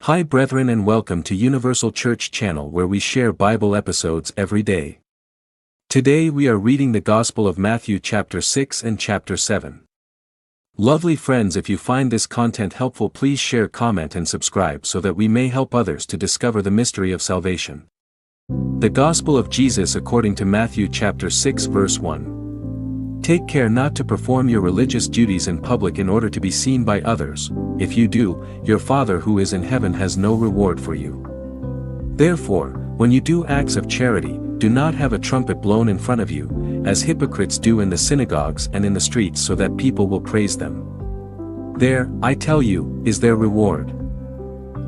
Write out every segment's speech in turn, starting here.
Hi brethren, and welcome to Universal Church channel, where we share Bible episodes every day. Today we are reading the Gospel of Matthew chapter 6 and chapter 7. Lovely friends, if you find this content helpful, please share, comment and subscribe so that we may help others to discover the mystery of salvation. The Gospel of Jesus according to Matthew chapter 6 verse 1. Take care not to perform your religious duties in public in order to be seen by others. If you do, your Father who is in heaven has no reward for you. Therefore, when you do acts of charity, do not have a trumpet blown in front of you, as hypocrites do in the synagogues and in the streets, so that people will praise them. There, I tell you, is their reward.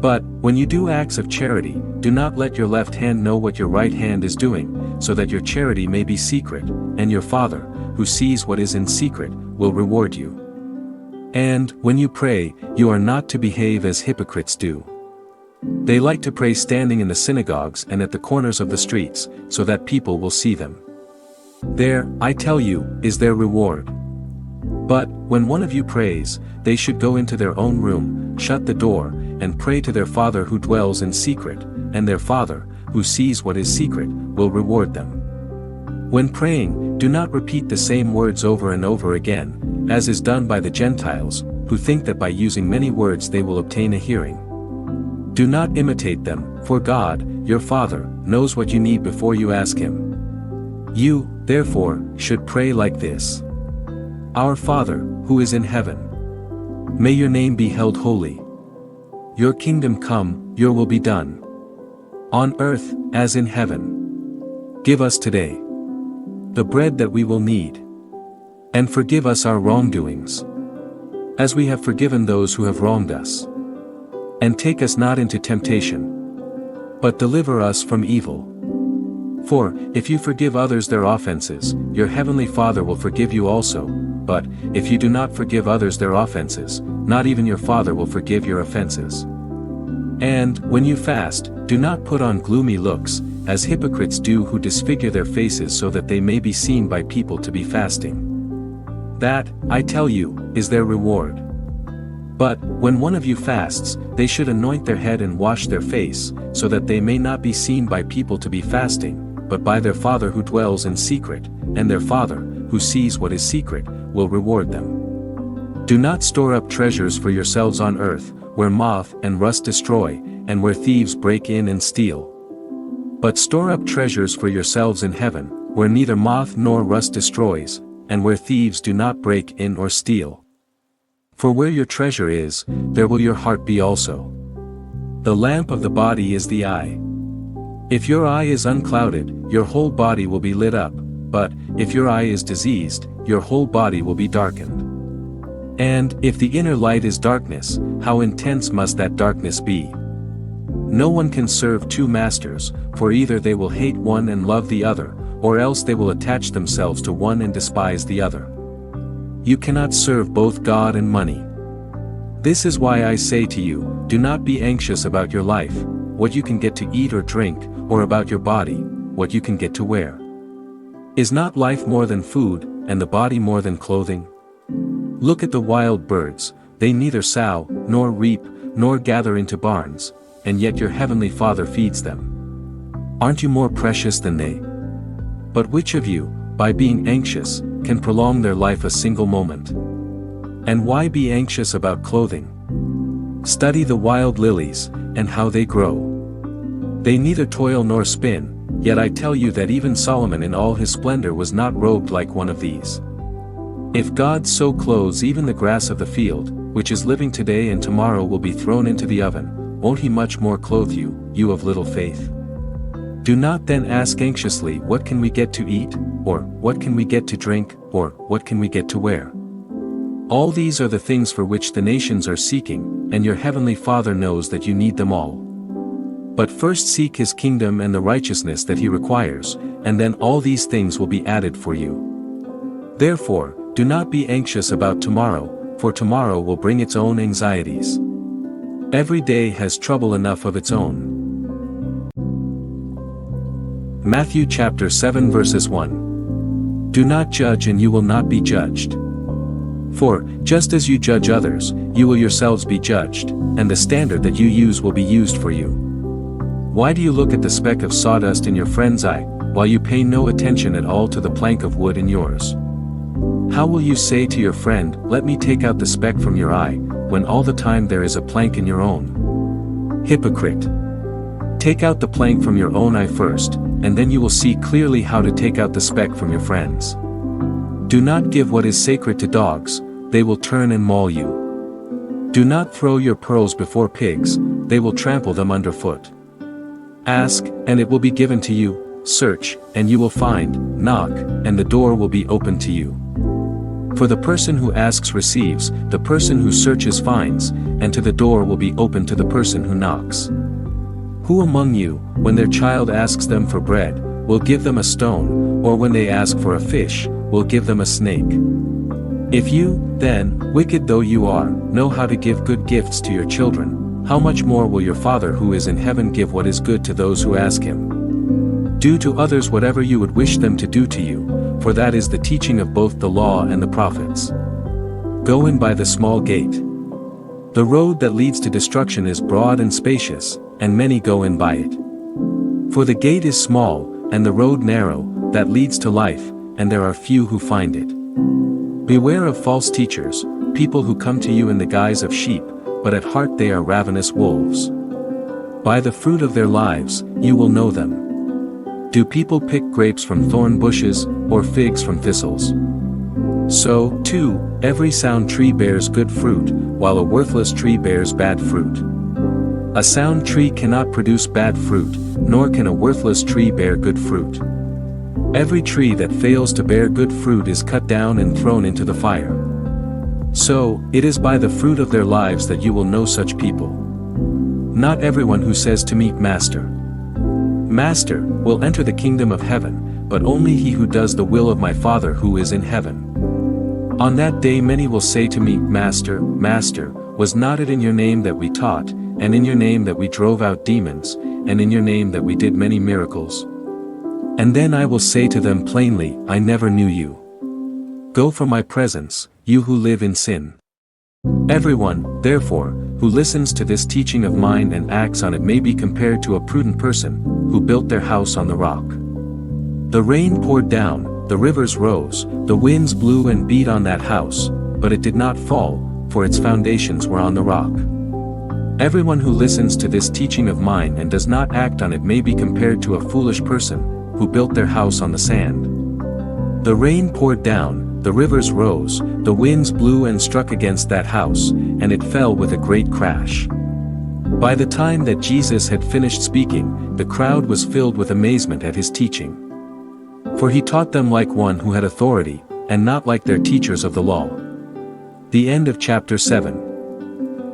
But, when you do acts of charity, do not let your left hand know what your right hand is doing, so that your charity may be secret, and your Father, who sees what is in secret, will reward you. And, when you pray, you are not to behave as hypocrites do. They like to pray standing in the synagogues and at the corners of the streets, so that people will see them. There, I tell you, is their reward. But, when one of you prays, they should go into their own room, shut the door, and pray to their Father who dwells in secret, and their Father, who sees what is secret, will reward them. When praying, do not repeat the same words over and over again, as is done by the Gentiles, who think that by using many words they will obtain a hearing. Do not imitate them, for God, your Father, knows what you need before you ask Him. You, therefore, should pray like this. Our Father, who is in heaven. May your name be held holy. Your kingdom come, your will be done. On earth, as in heaven. Give us today the bread that we will need. And forgive us our wrongdoings, as we have forgiven those who have wronged us. And take us not into temptation, but deliver us from evil. For, if you forgive others their offenses, your heavenly Father will forgive you also, but, if you do not forgive others their offenses, not even your Father will forgive your offenses. And, when you fast, do not put on gloomy looks, as hypocrites do, who disfigure their faces so that they may be seen by people to be fasting. That, I tell you, is their reward. But, when one of you fasts, they should anoint their head and wash their face, so that they may not be seen by people to be fasting, but by their Father who dwells in secret, and their Father, who sees what is secret, will reward them. Do not store up treasures for yourselves on earth, where moth and rust destroy, and where thieves break in and steal. But store up treasures for yourselves in heaven, where neither moth nor rust destroys, and where thieves do not break in or steal. For where your treasure is, there will your heart be also. The lamp of the body is the eye. If your eye is unclouded, your whole body will be lit up, but, if your eye is diseased, your whole body will be darkened. And, if the inner light is darkness, how intense must that darkness be? No one can serve two masters, for either they will hate one and love the other, or else they will attach themselves to one and despise the other. You cannot serve both God and money. This is why I say to you, do not be anxious about your life, what you can get to eat or drink, or about your body, what you can get to wear. Is not life more than food, and the body more than clothing? Look at the wild birds, they neither sow, nor reap, nor gather into barns, and yet your heavenly Father feeds them. Aren't you more precious than they? But which of you, by being anxious, can prolong their life a single moment? And why be anxious about clothing? Study the wild lilies, and how they grow. They neither toil nor spin, yet I tell you that even Solomon in all his splendor was not robed like one of these. If God so clothes even the grass of the field, which is living today and tomorrow will be thrown into the oven, won't He much more clothe you, you of little faith? Do not then ask anxiously, what can we get to eat, or what can we get to drink, or what can we get to wear? All these are the things for which the nations are seeking, and your heavenly Father knows that you need them all. But first seek His kingdom and the righteousness that He requires, and then all these things will be added for you. Therefore, do not be anxious about tomorrow, for tomorrow will bring its own anxieties. Every day has trouble enough of its own. Matthew chapter 7 verses 1. Do not judge and you will not be judged. For, just as you judge others, you will yourselves be judged, and the standard that you use will be used for you. Why do you look at the speck of sawdust in your friend's eye, while you pay no attention at all to the plank of wood in yours? How will you say to your friend, "Let me take out the speck from your eye," when all the time there is a plank in your own? Hypocrite! Take out the plank from your own eye first, and then you will see clearly how to take out the speck from your friend's. Do not give what is sacred to dogs, they will turn and maul you. Do not throw your pearls before pigs, they will trample them underfoot. Ask, and it will be given to you, search, and you will find, knock, and the door will be opened to you. For the person who asks receives, the person who searches finds, and to the door will be opened to the person who knocks. Who among you, when their child asks them for bread, will give them a stone, or when they ask for a fish, will give them a snake? If you, then, wicked though you are, know how to give good gifts to your children, how much more will your Father who is in heaven give what is good to those who ask him? Do to others whatever you would wish them to do to you, for that is the teaching of both the law and the prophets. Go in by the small gate. The road that leads to destruction is broad and spacious, and many go in by it. For the gate is small, and the road narrow, that leads to life, and there are few who find it. Beware of false teachers, people who come to you in the guise of sheep, but at heart they are ravenous wolves. By the fruit of their lives, you will know them. Do people pick grapes from thorn bushes, or figs from thistles? So, too, every sound tree bears good fruit, while a worthless tree bears bad fruit. A sound tree cannot produce bad fruit, nor can a worthless tree bear good fruit. Every tree that fails to bear good fruit is cut down and thrown into the fire. So, it is by the fruit of their lives that you will know such people. Not everyone who says to me, "Master, Master," will enter the kingdom of heaven, but only he who does the will of my Father who is in heaven. On that day many will say to me, "Master, Master, was not it in your name that we taught, and in your name that we drove out demons, and in your name that we did many miracles?" And then I will say to them plainly, "I never knew you. Go from my presence, you who live in sin." Everyone, therefore, who listens to this teaching of mine and acts on it may be compared to a prudent person, who built their house on the rock. The rain poured down, the rivers rose, the winds blew and beat on that house, but it did not fall, for its foundations were on the rock. Everyone who listens to this teaching of mine and does not act on it may be compared to a foolish person, who built their house on the sand. The rain poured down, the rivers rose, the winds blew and struck against that house, and it fell with a great crash. By the time that Jesus had finished speaking, the crowd was filled with amazement at his teaching. For he taught them like one who had authority, and not like their teachers of the law. The end of chapter 7.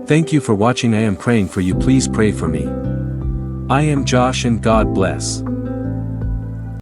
Thank you for watching. I am praying for you. Please pray for me. I am Josh, and God bless.